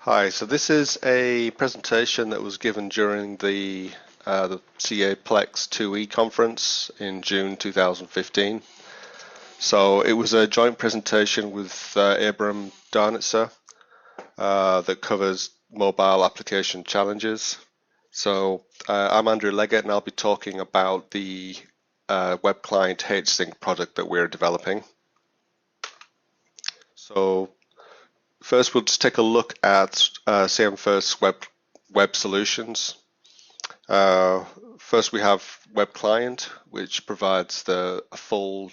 Hi, so this is a presentation that was given during the CA Plex 2E conference in June 2015. So it was a joint presentation with Abram Darnitzer that covers mobile application challenges. So I'm Andrew Leggett and I'll be talking about the WebClient Hsync product that we're developing. So first, we'll just take a look at CM1st's web solutions. First, we have WebClient, which provides a full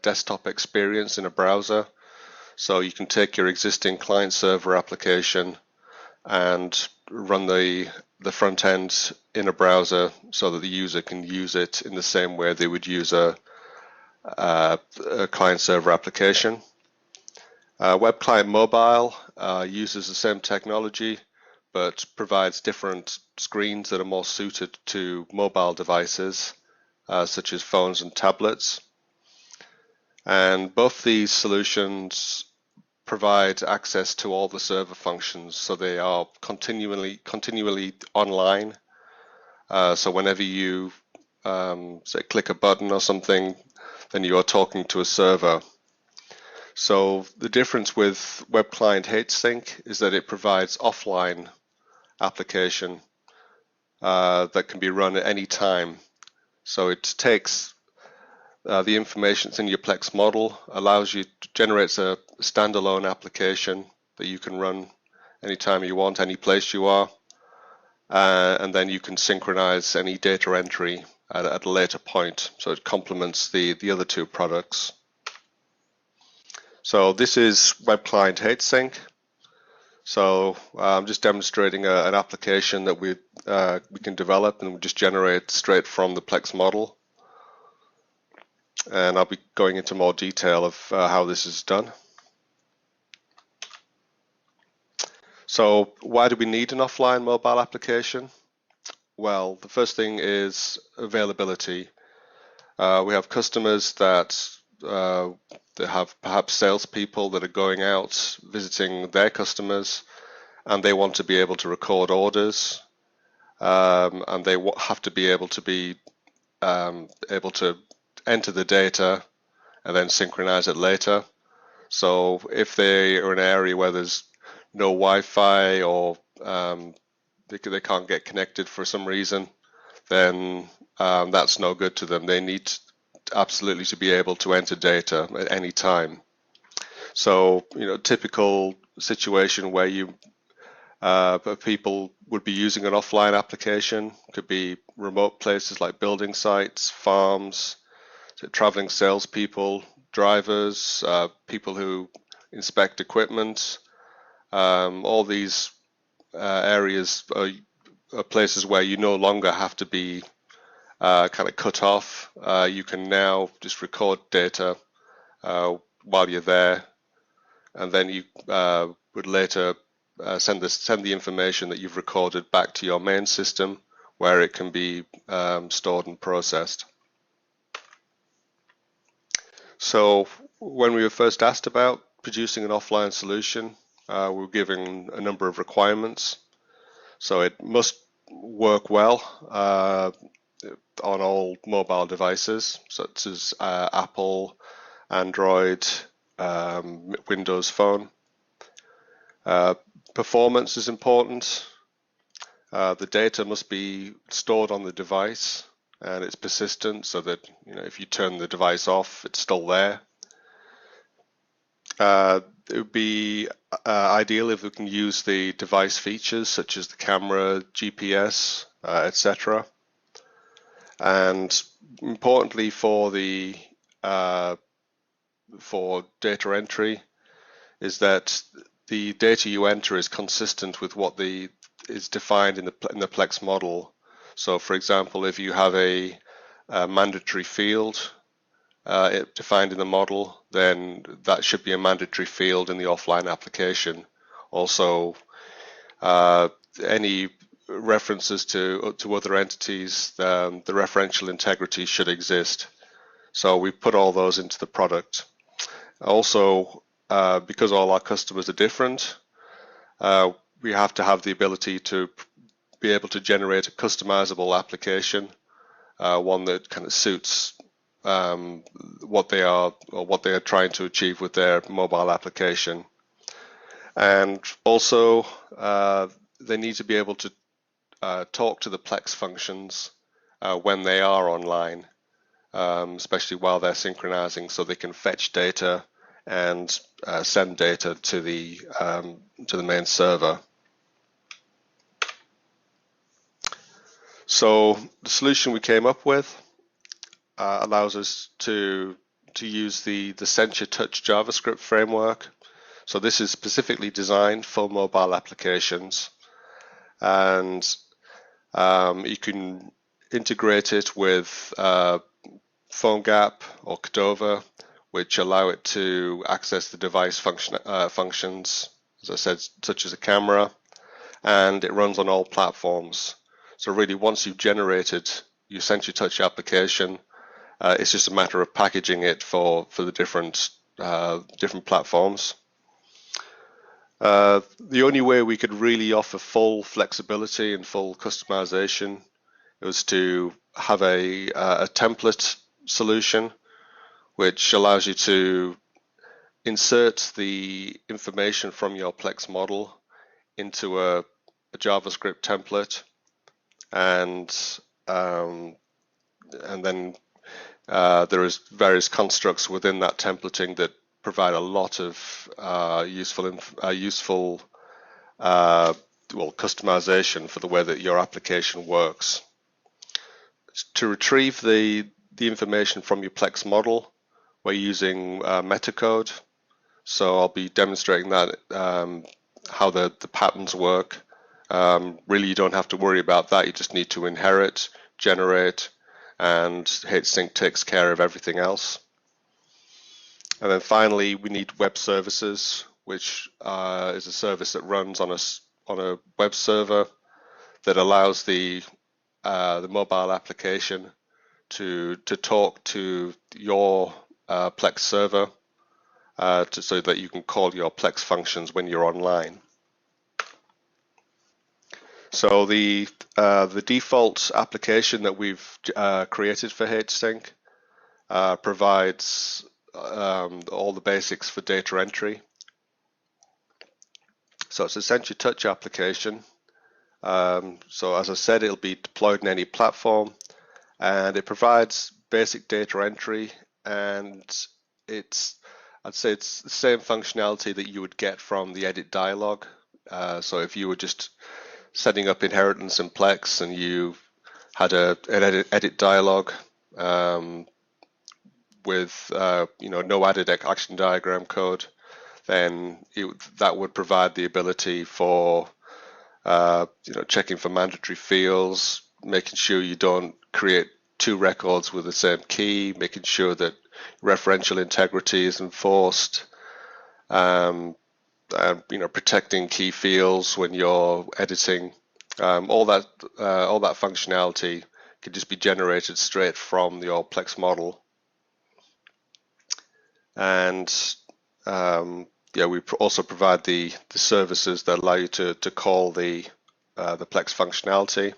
desktop experience in a browser. So you can take your existing client-server application and run the front end in a browser so that the user can use it in the same way they would use a client-server application. WebClient Mobile uses the same technology but provides different screens that are more suited to mobile devices such as phones and tablets. And both these solutions provide access to all the server functions, so they are continually online. So whenever you say click a button or something, then you are talking to a server. So the difference with WebClient Hsync is that it provides offline application that can be run at any time. So it takes the information that's in your Plex model, generates a standalone application that you can run anytime you want, any place you are, and then you can synchronize any data entry at a later point. So it complements the other two products. So this is WebClient Hsync. So I'm just demonstrating an application that we can develop and we just generate straight from the Plex model. And I'll be going into more detail of how this is done. So why do we need an offline mobile application? Well, the first thing is availability. We have customers that have perhaps salespeople that are going out visiting their customers, and they want to be able to record orders, and they have to be able to enter the data and then synchronize it later. So if they are in an area where there's no Wi-Fi or they can't get connected for some reason, then that's no good to them. They need absolutely to be able to enter data at any time. So, typical situation where people would be using an offline application could be remote places like building sites, farms, traveling salespeople, drivers, people who inspect equipment. All these areas are places where you no longer have to be kind of cut off. You can now just record data while you're there, and then you would later send the information that you've recorded back to your main system, where it can be stored and processed. So when we were first asked about producing an offline solution, we were given a number of requirements. So it must work well on all mobile devices, such as Apple, Android, Windows Phone. Performance is important. The data must be stored on the device and it's persistent, so that if you turn the device off, it's still there. It would be ideal if we can use the device features such as the camera, GPS, etc. And importantly for data entry is that the data you enter is consistent with what is defined in the Plex model. So, for example, if you have a mandatory field defined in the model, then that should be a mandatory field in the offline application. Also, any references to other entities, the referential integrity should exist. So we put all those into the product. Also, because all our customers are different, we have to have the ability to be able to generate a customizable application, one that kind of suits what they are trying to achieve with their mobile application. And also, they need to be able to talk to the Plex functions when they are online, especially while they're synchronizing, so they can fetch data and send data to the main server. So the solution we came up with allows us to use the Sencha Touch JavaScript framework. So this is specifically designed for mobile applications, and you can integrate it with PhoneGap or Cordova, which allow it to access the device functions, as I said, such as a camera, and it runs on all platforms. So really, once you've generated your Sencha Touch application, it's just a matter of packaging it for the different platforms. The only way we could really offer full flexibility and full customization was to have a template solution, which allows you to insert the information from your Plex model into a JavaScript template, and then there is various constructs within that templating that provide a lot of useful customization for the way that your application works. To retrieve the information from your Plex model, we're using metacode. So I'll be demonstrating that, how the patterns work. Really, you don't have to worry about that. You just need to inherit, generate, and Hsync takes care of everything else. And then finally, we need web services, which is a service that runs on a web server that allows the mobile application to talk to your Plex server, so that you can call your Plex functions when you're online. So the default application that we've created for Hsync provides all the basics for data entry. So it's a Sencha Touch application. So as I said, it'll be deployed in any platform, and it provides basic data entry, and I'd say it's the same functionality that you would get from the edit dialog. So if you were just setting up inheritance in Plex and you had an edit dialog with no added action diagram code, then that would provide the ability for checking for mandatory fields, making sure you don't create two records with the same key, making sure that referential integrity is enforced, protecting key fields when you're editing. All that functionality can just be generated straight from your Plex model. And we also provide the services that allow you to call the Plex functionality.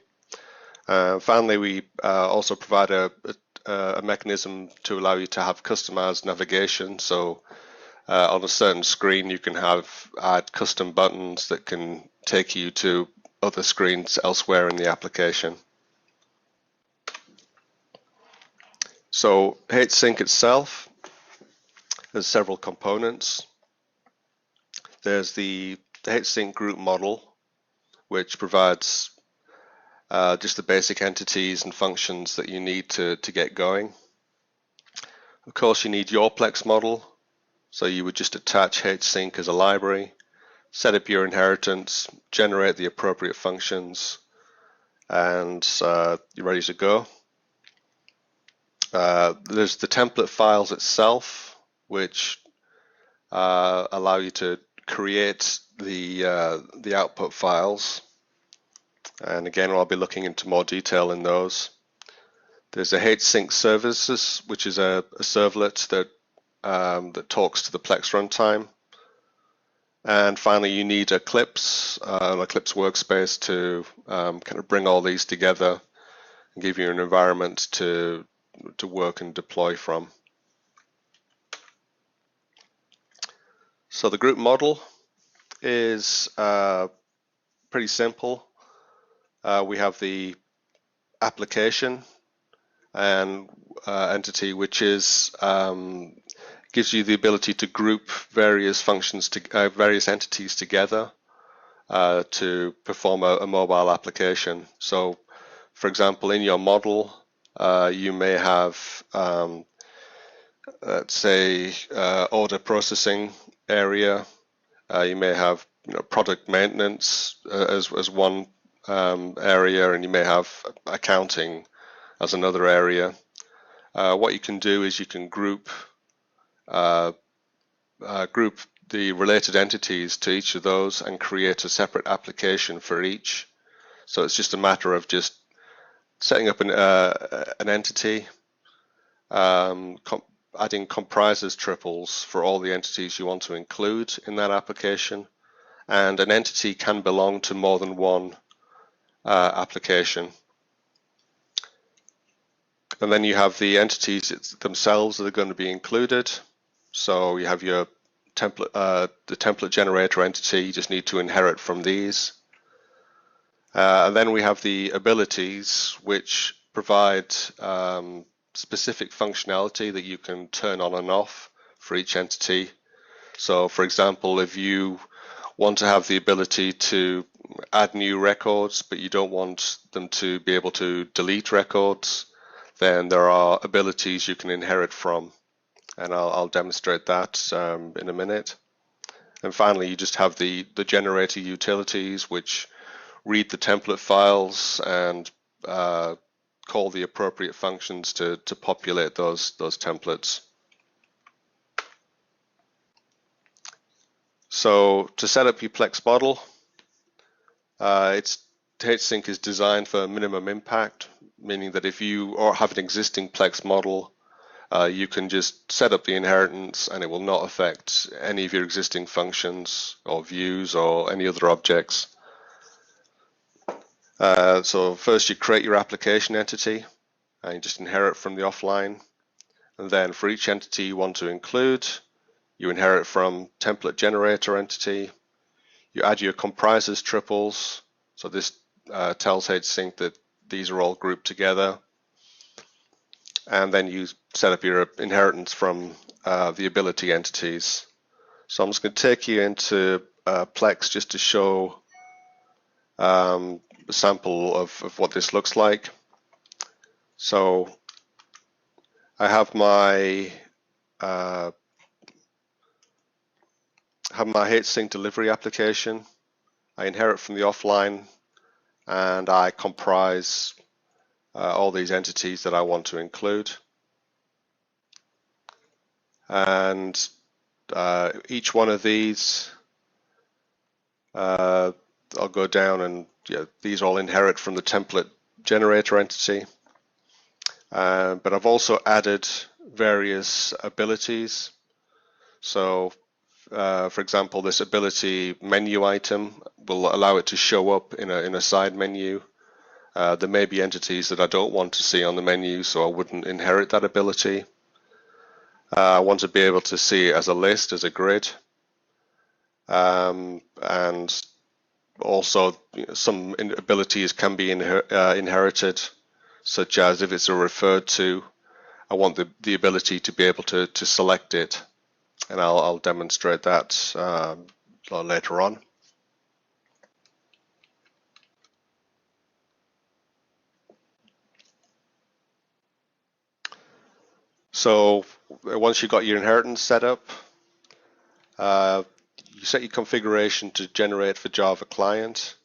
Finally, we also provide a mechanism to allow you to have customized navigation. So on a certain screen, you can add custom buttons that can take you to other screens elsewhere in the application. So Hsync itself has several components. There's the Hsync group model, which provides just the basic entities and functions that you need to get going. Of course, you need your Plex model, so you would just attach Hsync as a library, set up your inheritance, generate the appropriate functions, and you're ready to go. There's the template files itself, which allow you to create the output files. And again, I'll be looking into more detail in those. There's a Hsync services, which is a servlet that talks to the Plex runtime. And finally, you need Eclipse, an Eclipse workspace to kind of bring all these together and give you an environment to work and deploy from. So the group model is pretty simple. We have the application and entity, which is gives you the ability to group various functions to various entities together to perform a mobile application. So, for example, in your model, you may have let's say order processing area. You may have product maintenance as one area, and you may have accounting as another area. What you can do is you can group the related entities to each of those and create a separate application for each. So it's just a matter of just setting up an entity, adding comprises triples for all the entities you want to include in that application, and an entity can belong to more than one application. And then you have the entities themselves that are going to be included. So you have your template, the template generator entity. You just need to inherit from these. And then we have the abilities, which provide specific functionality that you can turn on and off for each entity. So, for example, if you want to have the ability to add new records, but you don't want them to be able to delete records, then there are abilities you can inherit from, and I'll demonstrate that in a minute. And finally, you just have the generator utilities, which read the template files and call the appropriate functions to populate those templates. So to set up your Plex model, Hsync is designed for minimum impact, meaning that if you have an existing Plex model, you can just set up the inheritance and it will not affect any of your existing functions or views or any other objects. So first you create your application entity and you just inherit from the offline, and then for each entity you want to include, you inherit from template generator entity. You add your comprises triples, so this tells Hsync that these are all grouped together, and then you set up your inheritance from the ability entities. So I'm just going to take you into Plex just to show a sample of what this looks like. So I have my Hsync delivery application. I inherit from the offline, and I comprise all these entities that I want to include. And each one of these, I'll go down and these all inherit from the template generator entity. But I've also added various abilities. So for example, this ability menu item will allow it to show up in a side menu. There may be entities that I don't want to see on the menu, so I wouldn't inherit that ability. I want to be able to see it as a list, as a grid. And also some abilities can be inherited, such as if it's a referred to, I want the ability to be able to select it. And I'll demonstrate that later on. So once you've got your inheritance set up, you set your configuration to generate for Java client.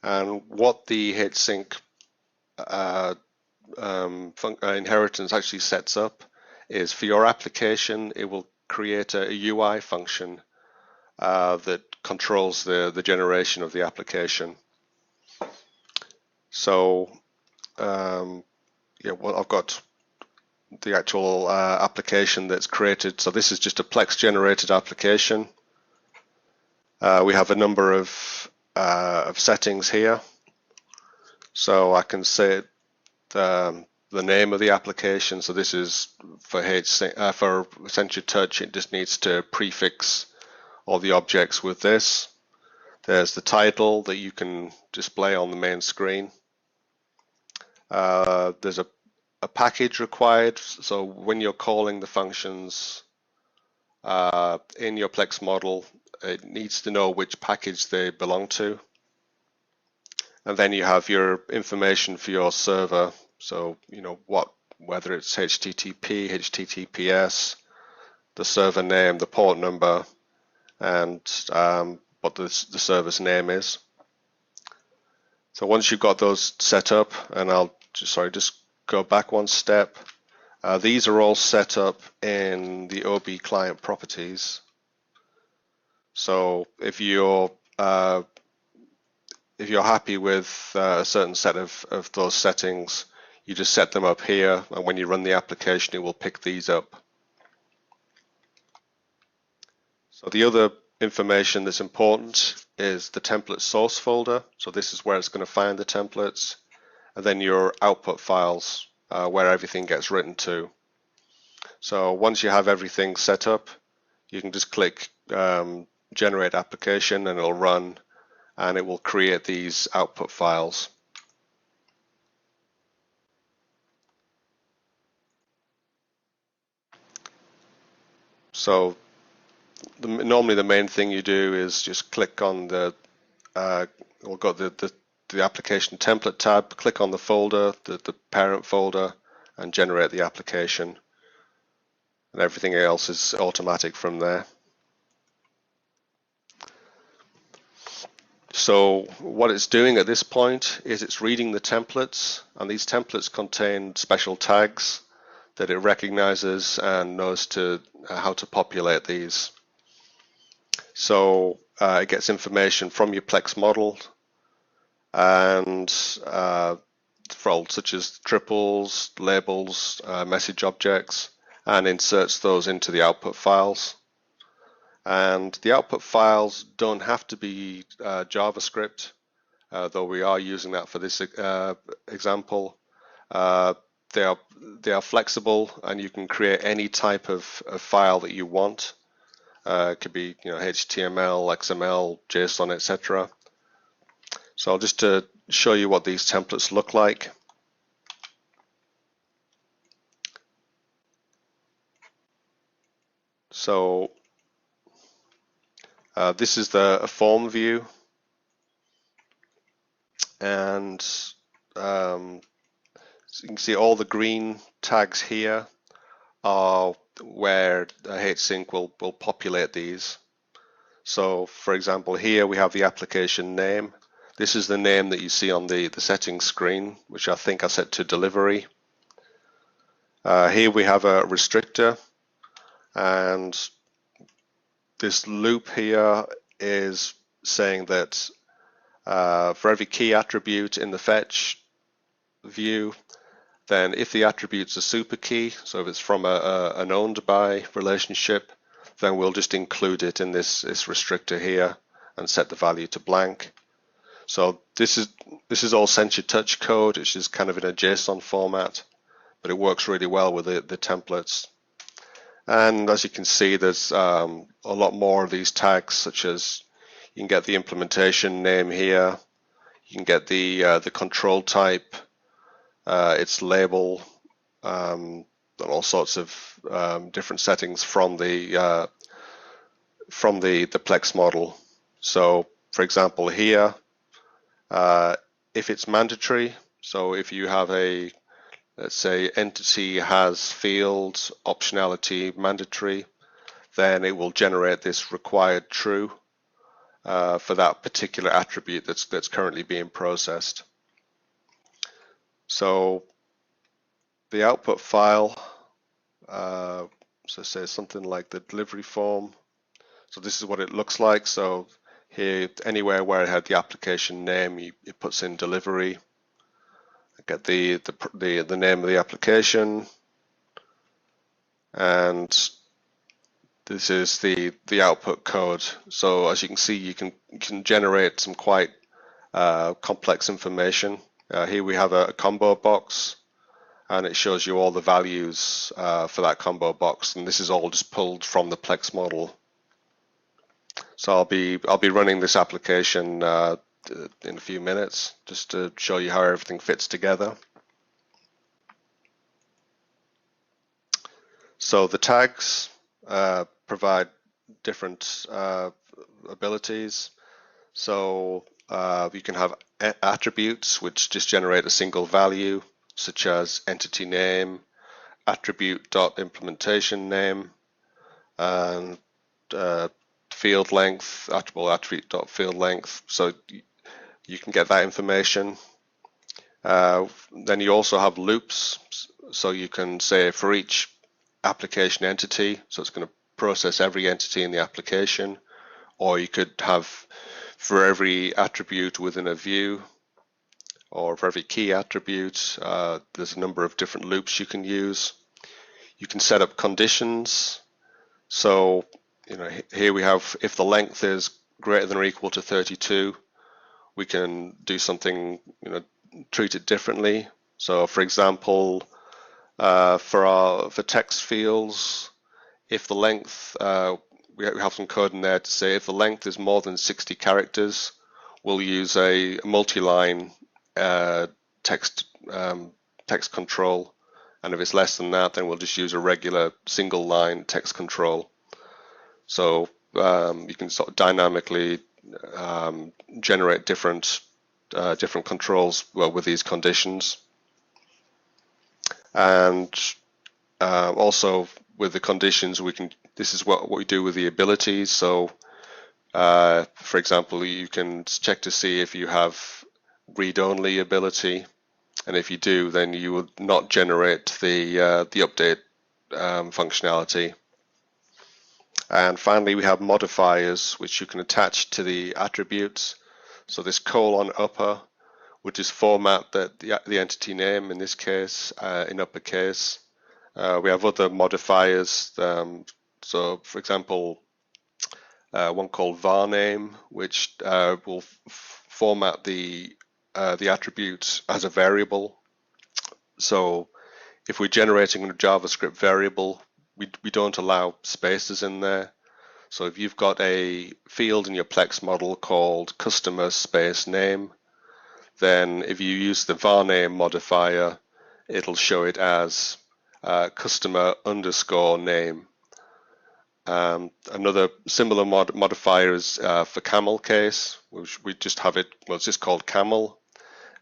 And what the Hsync inheritance actually sets up is for your application, it will create a UI function that controls the generation of the application. So well, I've got the actual application that's created. So this is just a Plex generated application, We have a number of settings here. So I can set the name of the application. So this is for Sencha Touch. It just needs to prefix all the objects with this. There's the title that you can display on the main screen. There's a package required. So when you're calling the functions in your Plex model, it needs to know which package they belong to. And then you have your information for your server. So, whether it's HTTP, HTTPS, the server name, the port number, and what the server's name is. So once you've got those set up, and I'll just go back one step. These are all set up in the OB client properties. So if you're happy with a certain set of those settings, you just set them up here, and when you run the application, it will pick these up. So the other information that's important is the template source folder. So this is where it's going to find the templates, and then your output files, where everything gets written to. So once you have everything set up, you can just click generate application, and it'll run, and it will create these output files. So normally the main thing you do is just click on we'll go the application template tab, click on the folder, the parent folder, and generate the application, and everything else is automatic from there. So what it's doing at this point is it's reading the templates, and these templates contain special tags that it recognizes and knows how to populate these. So it gets information from your Plex model, and such as triples, labels, message objects, and inserts those into the output files. And the output files don't have to be JavaScript, though we are using that for this example. They are flexible, and you can create any type of file that you want. It could be HTML, XML, JSON, etc. So just to show you what these templates look like. So this is a form view, and so you can see all the green tags here are where Hsync will populate these. So for example, here we have the application name. This is the name that you see on the settings screen, which I think I set to delivery. Here we have a restrictor, and this loop here is saying that for every key attribute in the fetch view, then if the attribute's a super key, so if it's from an owned by relationship, then we'll just include it in this restrictor here and set the value to blank. So this is all Sencha Touch code. It's just kind of in a JSON format, but it works really well with the templates. And as you can see, there's a lot more of these tags, such as you can get the implementation name here, you can get the control type, its label, and all sorts of different settings from the Plex model. So for example here, if it's mandatory, so if you have let's say entity has field optionality mandatory, then it will generate this required true for that particular attribute that's currently being processed. So the output file, so say something like the delivery form. So this is what it looks like. So here, anywhere where it had the application name, it puts in delivery. Get the name of the application, and This is the output code. So as you can see, you can generate some quite complex information. Here we have a combo box, and it shows you all the values for that combo box, and this is all just pulled from the Plex model. So I'll be running this application in a few minutes just to show you how everything fits together. So the tags provide different abilities. So you can have attributes which just generate a single value, such as entity name, attribute.implementation name, and field length, attribute.field length. So you can get that information. Then you also have loops. So you can say for each application entity, so it's going to process every entity in the application, or you could have for every attribute within a view, or for every key attribute. There's a number of different loops you can use. You can set up conditions. So here we have, if the length is greater than or equal to 32, we can do something, treat it differently. So for example, for text fields, if the length, we have some code in there to say if the length is more than 60 characters, we'll use a multi-line text control, and if it's less than that, then we'll just use a regular single line text control. So you can sort of dynamically generate different controls with these conditions. And also with the conditions, this is what we do with the abilities. So for example, you can check to see if you have read-only ability, and if you do, then you would not generate the update functionality. And finally, we have modifiers which you can attach to the attributes. So this colon upper would just format the entity name, in this case in uppercase. We have other modifiers. So for example, one called var name, which will format the attribute as a variable. So if we're generating a JavaScript variable, we don't allow spaces in there. So if you've got a field in your Plex model called customer space name, then if you use the var name modifier, it'll show it as customer underscore name. Another similar modifier is for camel case, which we just have it, well, it's just called camel,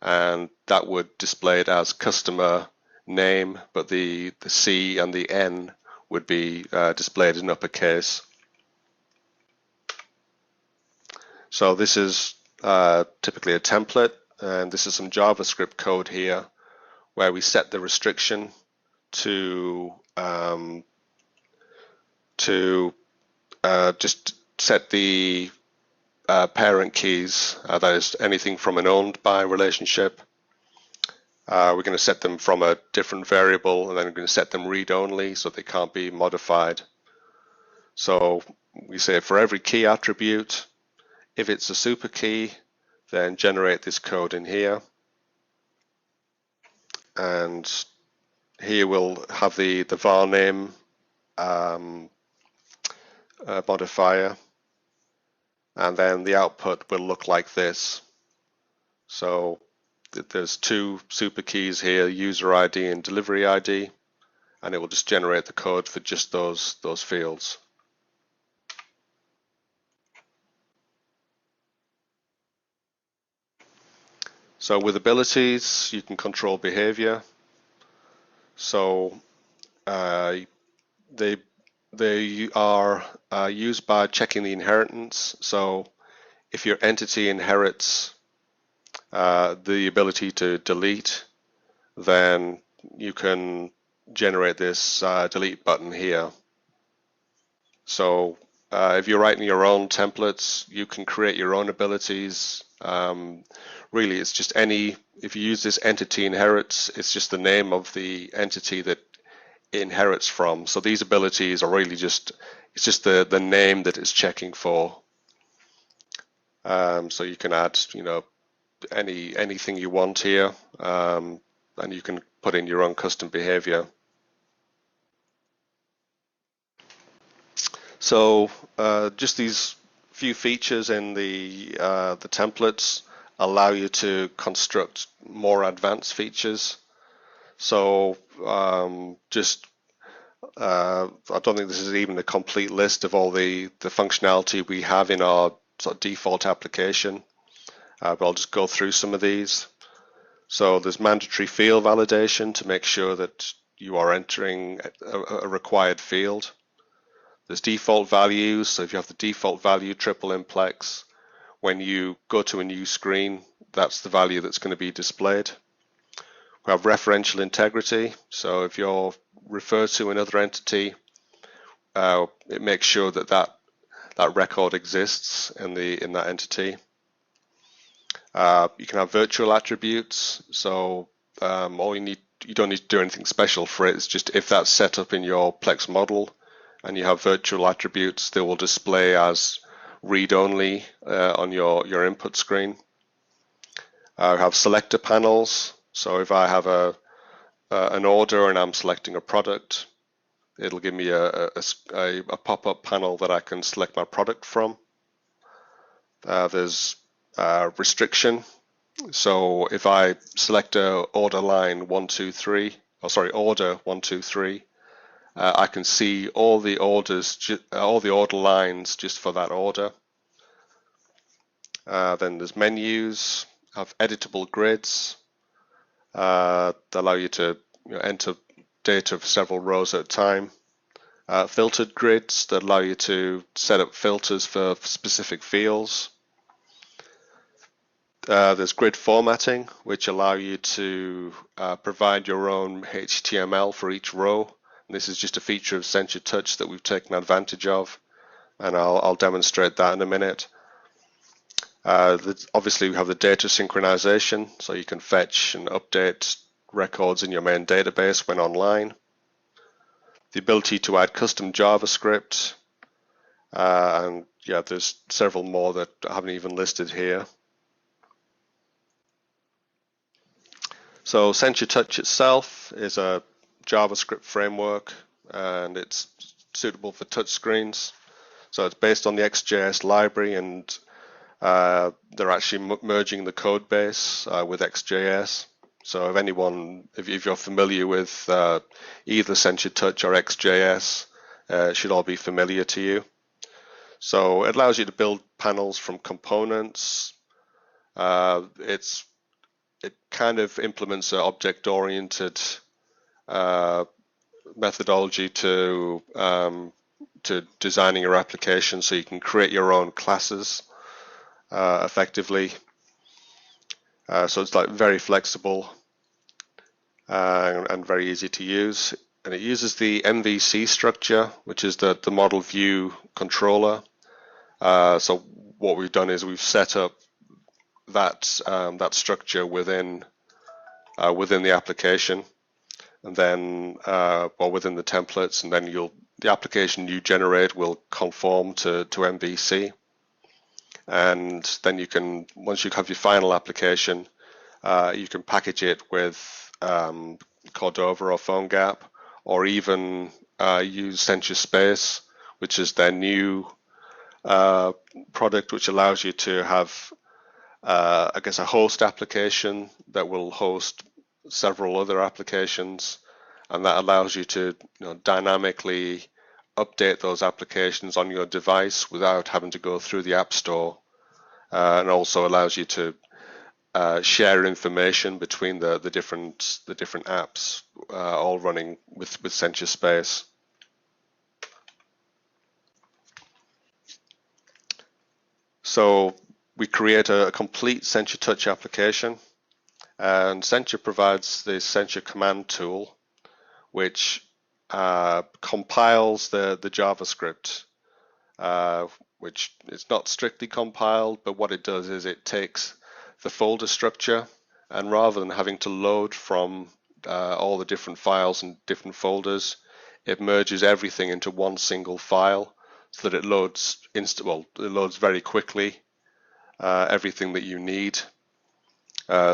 and that would display it as customer name, but the C and the N would be displayed in uppercase. So this is typically a template, and this is some JavaScript code here where we set the restriction to just set the parent keys, that is anything from an owned by relationship. We're going to set them from a different variable, and then we're going to set them read-only so they can't be modified. So we say for every key attribute, if it's a super key, then generate this code in here. And here we'll have the var name modifier, and then the output will look like this. So there's two super keys here, user ID and delivery ID, and it will just generate the code for just those fields. So with abilities, you can control behavior. So they are used by checking the inheritance. So if your entity inherits the ability to delete, then you can generate this delete button here. So if you're writing your own templates, you can create your own abilities. Really, it's just if you use this entity inherits, it's just the name of the entity that it inherits from. So these abilities are really just, it's just the name that it's checking for. So you can add, anything you want here, and you can put in your own custom behavior. So just these few features in the templates allow you to construct more advanced features. So I don't think this is even a complete list of all the functionality we have in our sort of default application, but I'll just go through some of these. So there's mandatory field validation to make sure that you are entering a required field. There's default values, so if you have the default value triple in Plex, when you go to a new screen, that's the value that's going to be displayed. We have referential integrity, so if you're referred to another entity, it makes sure that that record exists in that entity. You can have virtual attributes, so you don't need to do anything special for it. It's just if that's set up in your Plex model and you have virtual attributes, they will display as read-only on your input screen. We have selector panels, so if I have an order and I'm selecting a product, it'll give me a pop-up panel that I can select my product from. There's restriction. So if I select order 123, I can see all the order lines just for that order. Then there's menus, have editable grids that allow you to enter data of several rows at a time. Filtered grids that allow you to set up filters for specific fields. There's grid formatting, which allow you to provide your own HTML for each row. And this is just a feature of Sencha Touch that we've taken advantage of, and I'll demonstrate that in a minute. Obviously, we have the data synchronization, so you can fetch and update records in your main database when online. The ability to add custom JavaScript, and yeah, there's several more that I haven't even listed here. So Sencha Touch itself is a JavaScript framework, and it's suitable for touchscreens. So it's based on the XJS library, and they're actually merging the code base with XJS. So if you're familiar with either Sencha Touch or XJS, it should all be familiar to you. So it allows you to build panels from components. It kind of implements an object-oriented methodology to designing your application, so you can create your own classes effectively. So it's like very flexible and very easy to use. And it uses the MVC structure, which is the model view controller. So what we've done is we've set up that structure within the application, and then within the templates, and then the application you generate will conform to MVC. And then you can, once you have your final application, you can package it with Cordova or PhoneGap, or even use Sencha Space, which is their new product, which allows you to have I guess a host application that will host several other applications, and that allows you to dynamically update those applications on your device without having to go through the App Store, and also allows you to share information between the different apps, all running with Sencha Space. So we create a complete Sencha Touch application, and Sencha provides the Sencha command tool, which compiles the JavaScript, which is not strictly compiled, but what it does is it takes the folder structure, and rather than having to load from all the different files and different folders. It merges everything into one single file so that it loads it loads very quickly everything that you need.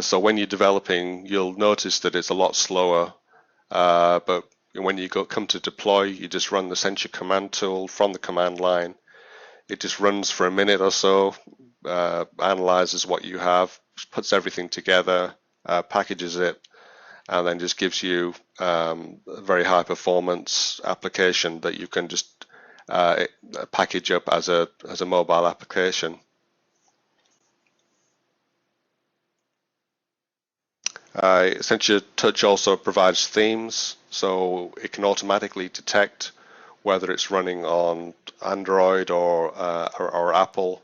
So when you're developing, you'll notice that it's a lot slower, but when you come to deploy, you just run the Sencha command tool from the command line. It just runs for a minute or so, analyzes what you have, puts everything together, packages it, and then just gives you a very high performance application that you can just package up as a mobile application. Sencha Touch also provides themes, so it can automatically detect whether it's running on Android or Apple,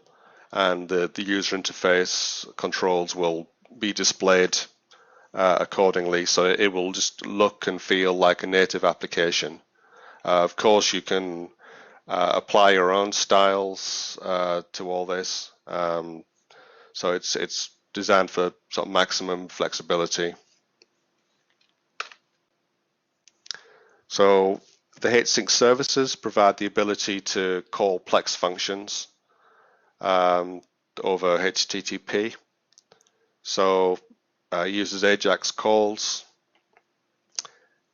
and the user interface controls will be displayed accordingly, so it will just look and feel like a native application. Of course, you can apply your own styles to all this, so it's designed for sort of maximum flexibility. So the Hsync services provide the ability to call Plex functions over HTTP. So it uses Ajax Calls,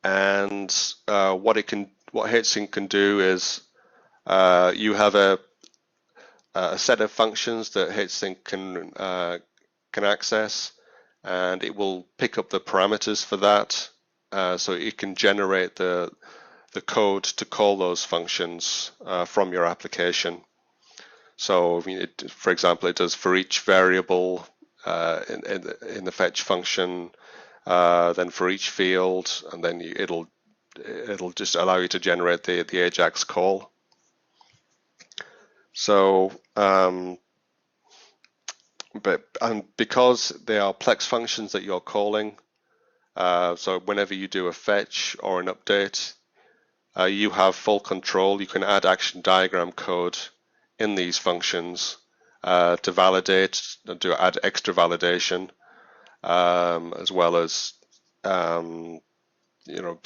and what Hsync can do is you have a set of functions that Hsync can access, and it will pick up the parameters for that, so it can generate the code to call those functions from your application. So, for example, it does for each variable in the fetch function, then for each field, and then it'll just allow you to generate the Ajax call. So, because they are Plex functions that you're calling, so whenever you do a fetch or an update, you have full control. You can add action diagram code in these functions to validate and to add extra validation, as well as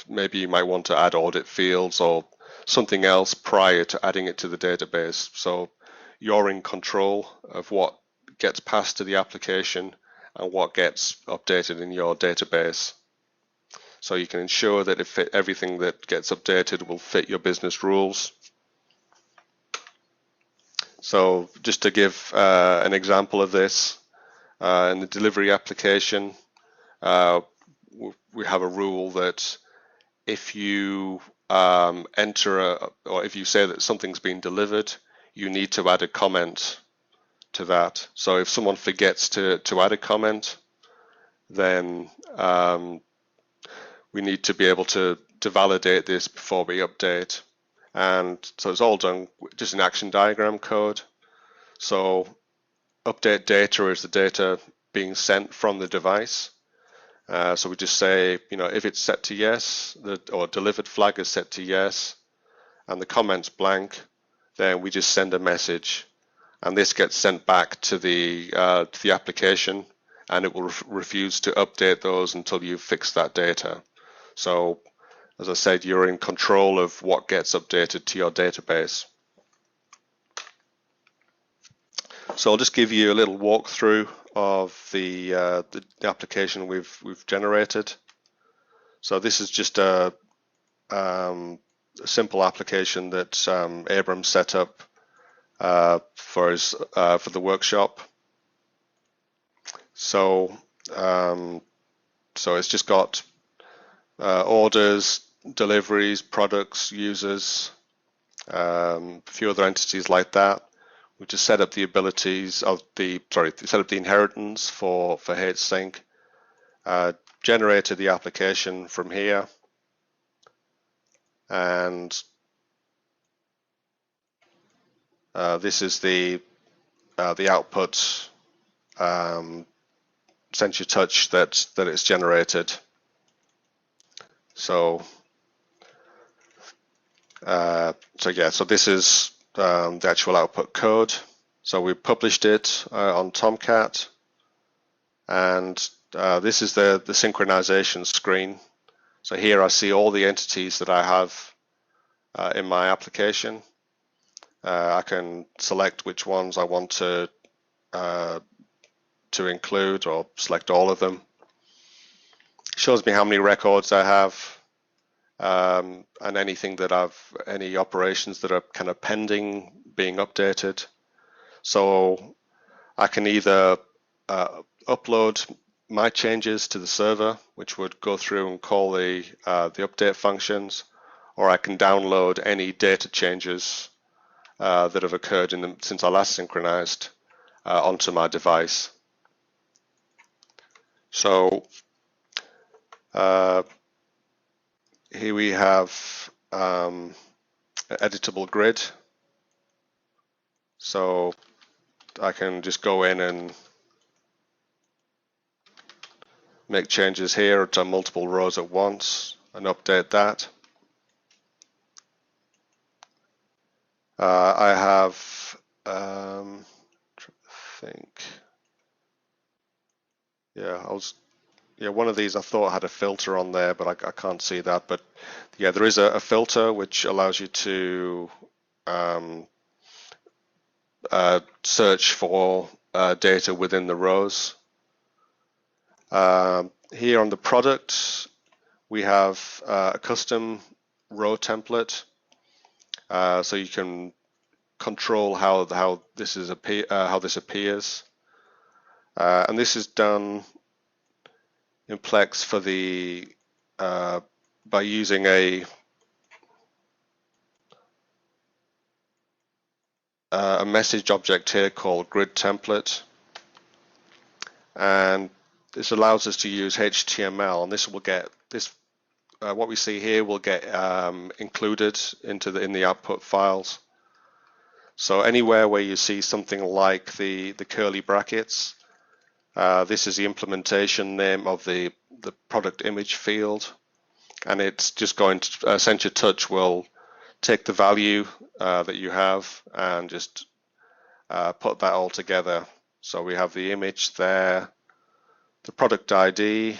maybe you might want to add audit fields or something else prior to adding it to the database. So you're in control of what gets passed to the application and what gets updated in your database. So you can ensure that everything that gets updated will fit your business rules. So just to give an example of this, in the delivery application, we have a rule that if you enter or if you say that something's been delivered, you need to add a comment to that. So if someone forgets to add a comment, then we need to be able to validate this before we update. And so it's all done just in action diagram code. So update data is the data being sent from the device. So we just say, if it's set to yes, or delivered flag is set to yes, and the comment's blank, then we just send a message, and this gets sent back to the application, and it will refuse to update those until you've fixed that data. So, as I said, you're in control of what gets updated to your database. So I'll just give you a little walkthrough of the application we've generated. So this is just a simple application that Abram set up for the workshop. So it's just got orders, deliveries, products, users, a few other entities like that. We just set up the inheritance for Hsync, generated the application from here, and this is the output Sencha Touch that it's generated. So this is the actual output code. So we published it on Tomcat, and this is the synchronization screen. So here I see all the entities that I have in my application. I can select which ones I want to include, or select all of them. It shows me how many records I have, and any operations that are kind of pending being updated. So I can either upload my changes to the server, which would go through and call the update functions, or I can download any data changes that have occurred since I last synchronized onto my device. So here we have an editable grid. So I can just go in and make changes here to multiple rows at once and update that. I have, one of these I thought had a filter on there, but I can't see that. But yeah, there is a filter which allows you to search for data within the rows. Here on the product, we have a custom row template, so you can control how this appears, and this is done in Plex for the by using a message object here called grid template, and this allows us to use HTML, and this will get what we see here will get included in the output files. So anywhere where you see something like the curly brackets, this is the implementation name of the product image field, and it's just going to Sencha Touch will take the value that you have and just put that all together. So we have the image there, the product ID,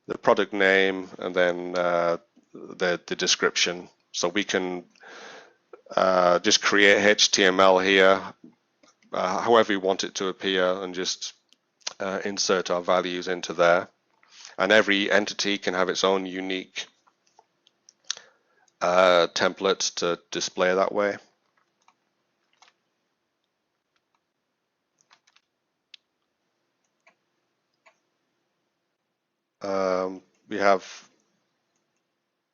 the product name, and then the description. So we can just create HTML here, however you want it to appear, and just insert our values into there. And every entity can have its own unique template to display that way. We have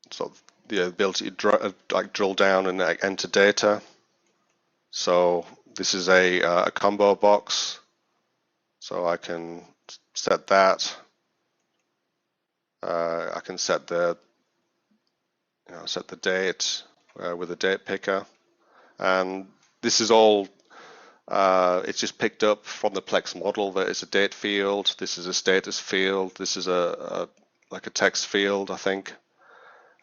sort of the ability to drill down and enter data. So this is a combo box, so I can set that. I can set the date with a date picker, and this is all it's just picked up from the Plex model. That is a date field, this is a status field, this is like a text field, I think,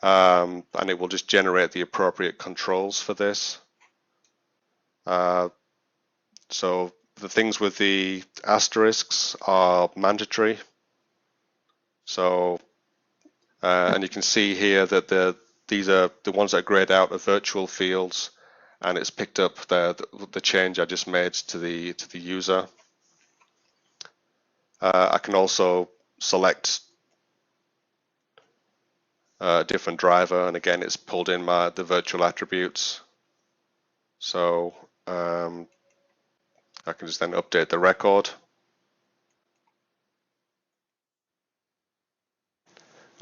and it will just generate the appropriate controls for this. So the things with the asterisks are mandatory. So and you can see here that these are the ones that are grayed out are virtual fields, and it's picked up the change I just made to the user. I can also select a different driver, and again it's pulled in the virtual attributes. So I can just then update the record.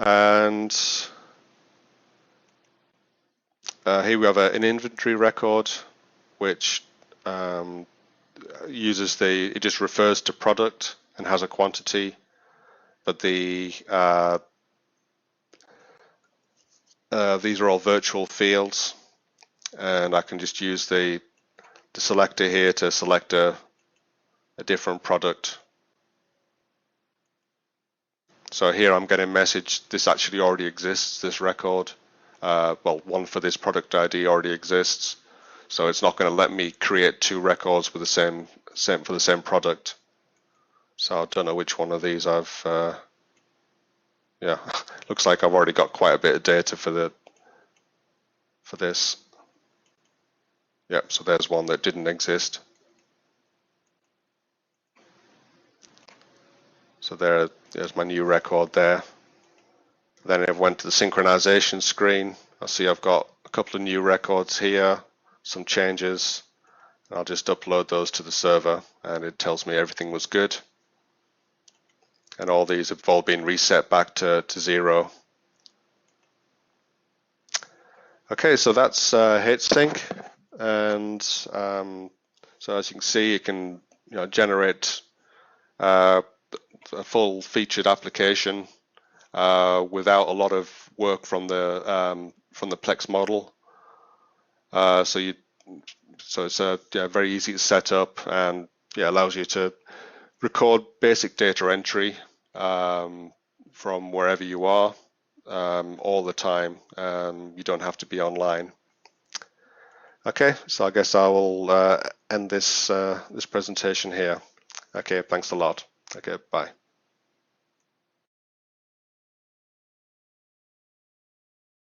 And here we have an inventory record, which it just refers to product and has a quantity, but these are all virtual fields, and I can just use the selector here to select a different product. So here I'm getting a message, this actually already exists, this record. Well, one for this product ID already exists, so it's not going to let me create two records with for the same product. So I don't know which one of these I've yeah, looks like I've already got quite a bit of data for this. Yep, so there's one that didn't exist. So there's my new record there. Then I went to the synchronization screen. I see I've got a couple of new records here, some changes. I'll just upload those to the server and it tells me everything was good. And all these have all been reset back to 0. Okay, so that's Hsync, and so as you can see, you can generate a full featured application without a lot of work from the Plex model. So it's very easy to set up, and allows you to record basic data entry from wherever you are all the time. You don't have to be online. Okay, so I guess I will end this presentation here. Okay, thanks a lot. Okay, bye.